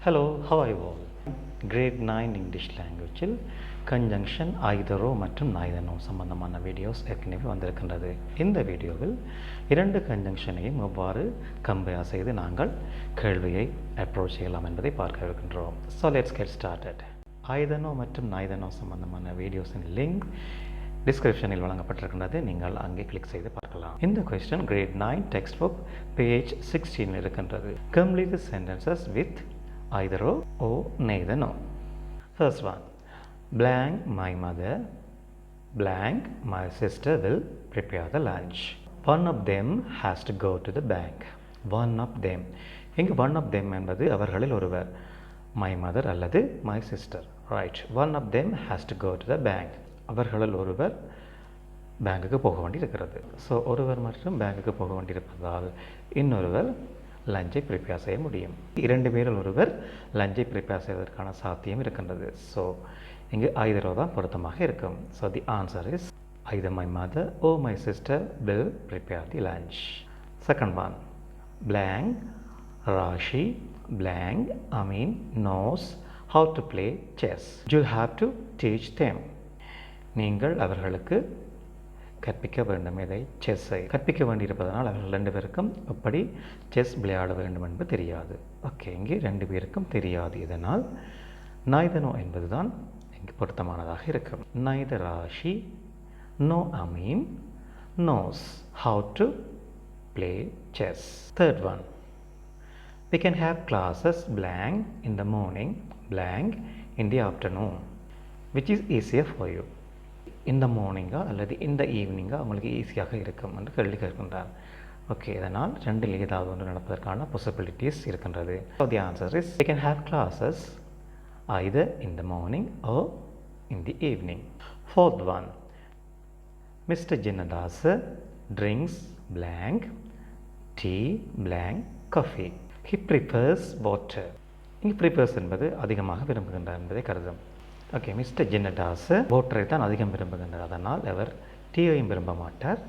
Hello, how are you all? Grade 9 English லாங்குவேஜில் conjunction ஐதரோ மற்றும் நாய்தனோ சம்பந்தமான வீடியோஸ் ஏற்கனவே வந்திருக்கின்றது. இந்த வீடியோவில் இரண்டு கன்ஜங்ஷனையும் எவ்வாறு கம்பேர் செய்து நாங்கள் கேள்வியை அப்ரோச் செய்யலாம் என்பதை பார்க்க இருக்கின்றோம். So let's get started. ஐதனோ மற்றும் நாய்தனோ சம்பந்தமான வீடியோஸின் லிங்க் டிஸ்கிரிப்ஷனில் வழங்கப்பட்டிருக்கின்றது. நீங்கள் அங்கே கிளிக் செய்து பார்க்கலாம். இந்த question grade 9 textbook page 16 இருக்கின்றது. Complete the sentences with either or neither no. First one, blank my mother, blank my sister will prepare the lunch. One of them has to go to the bank. One of them. இங்கு one of them என்பது அவர்களில் ஒருவர். My mother அல்லது my sister. Right. One of them has to go to the bank. அவர்களில் ஒருவர் பேங்குக்கு போக வேண்டியிருக்கிறது. ஸோ ஒருவர் மட்டும் பேங்குக்கு போக வேண்டியிருப்பதால் இன்னொருவர் லஞ்சை ப்ரிப்பேர் செய்ய முடியும். இரண்டு பேரில் ஒருவர் லஞ்சை ப்ரிப்பேர் செய்வதற்கான சாத்தியம் இருக்கின்றது. ஸோ இங்கு ஐதரோ தான் பொருத்தமாக இருக்கும். So the answer is either my mother or my sister will prepare the lunch. Second one, blank Rashi blank Amin knows how to play chess. You have to teach them. நீங்கள் அவர்களுக்கு கற்பிக்க வேண்டும். இதை செஸ்ஸை கற்பிக்க வேண்டியிருப்பதனால் அவர்கள் ரெண்டு பேருக்கும் எப்படி செஸ் விளையாட வேண்டும் என்பது தெரியாது. ஓகே, இங்கே ரெண்டு பேருக்கும் தெரியாது. இதனால் நாய்தனோ என்பது தான் இங்கு பொருத்தமானதாக இருக்கும். neither Rashi no Amin knows how to play chess. Third one, we can have classes blank in the morning blank in the afternoon. Which is easier for you? இந்த மார்னிங்கா அல்லது இந்த ஈவினிங்கா உங்களுக்கு ஈஸியாக இருக்கும் என்று கேள்வி கேட்கின்றார். ஓகே, இதனால் ரெண்டில் ஏதாவது ஒன்று நடப்பதற்கான பாசிபிலிட்டிஸ் இருக்கின்றது. So the answer is we can have classes either in the morning or in the evening. Fourth one, Mr. Jinnadasa drinks blank tea blank coffee. He prefers water. இங்கு prefers என்பது அதிகமாக விரும்புகின்றார் என்பதை கருதும். ஓகே, மிஸ்டர் ஜின்னதாஸ் வாட்டரை தான் அதிகம் விரும்புகின்றார். அதனால் அவர் டீயையும் விரும்ப மாட்டார்,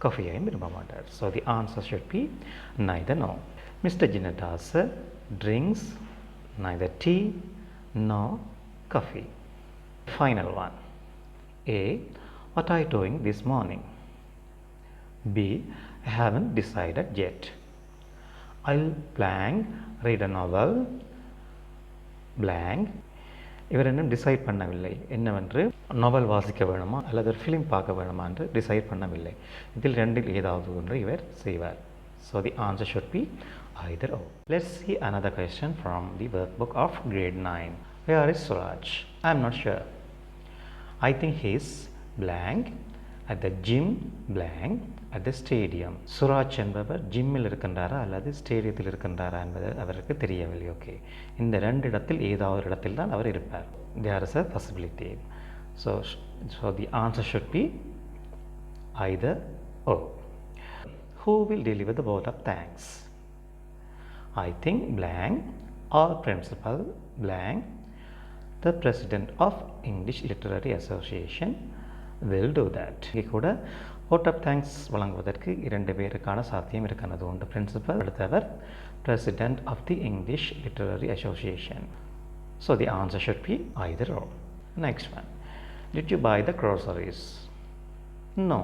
காஃபியையும் விரும்ப மாட்டார். So the answer should be neither no. Mister Jinnadas drinks neither tea nor coffee. Final one. A, what are you doing this morning? B, I haven't decided yet. I'll blank read a novel blank. இவர் இன்னும் decide பண்ணவில்லை என்னவென்று. நாவல் வாசிக்க வேணுமா அல்லது ஒரு film பார்க்க வேணுமா என்று டிசைட் பண்ணவில்லை. இதில் ரெண்டில் ஏதாவது ஒன்று இவர் செய்வார். So the answer should B either or. Let's see another question from the workbook of grade 9. Where is Suraj? I am not sure. I think he is blank at the gym blank at the stadium. Suraj என்பவர் ஜிம்மில் இருக்கின்றாரா அல்லது ஸ்டேடியத்தில் இருக்கின்றாரா என்பது அவருக்கு தெரியவில்லை. Okay, இந்த ரெண்டு இடத்தில் ஏதாவது இடத்தில் தான் அவர் இருப்பார். There is a possibility. So the answer should be either or. Who will deliver the vote of thanks? I think blank or principal blank the president of English Literary Association will do that. இங்கே கூட vote of thanks வழங்குவதற்கு இரண்டு பேருக்கான சாத்தியம் இருக்கிறது. ஒன்று principal, அடுத்தவர் president of the English Literary Association. So the answer should be either or. Next one, did you buy the groceries? No.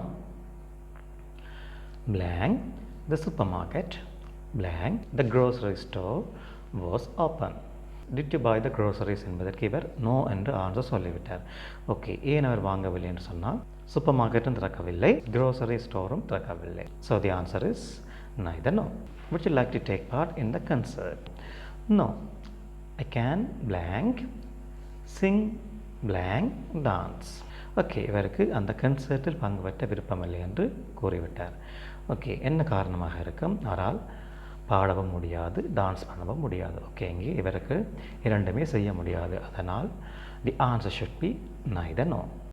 Blank the supermarket blank the grocery store was open. Did you buy the groceries என்பதற்கு இவர் no என்று answer சொல்லிவிட்டார். Okay, ஏன் அவர் வாங்கவில்லை என்று சொன்னால் super மார்க்கெட்டும் திறக்கவில்லை, grocery ஸ்டோரும் திறக்கவில்லை. So the answer is neither no. Would you like to take part in the concert? No. I can blank sing blank dance. Okay, இவருக்கு அந்த கன்சர்ட்டில் பங்கு பெற்ற விருப்பமில்லை என்று கூறிவிட்டார். ஓகே, என்ன காரணமாக இருக்கும்? ஆனால் பாடவும் முடியாது, டான்ஸ் பண்ணவும் முடியாது. ஓகே, இங்கே இவருக்கு இரண்டுமே செய்ய முடியாது. அதனால் தி answer should be neither no.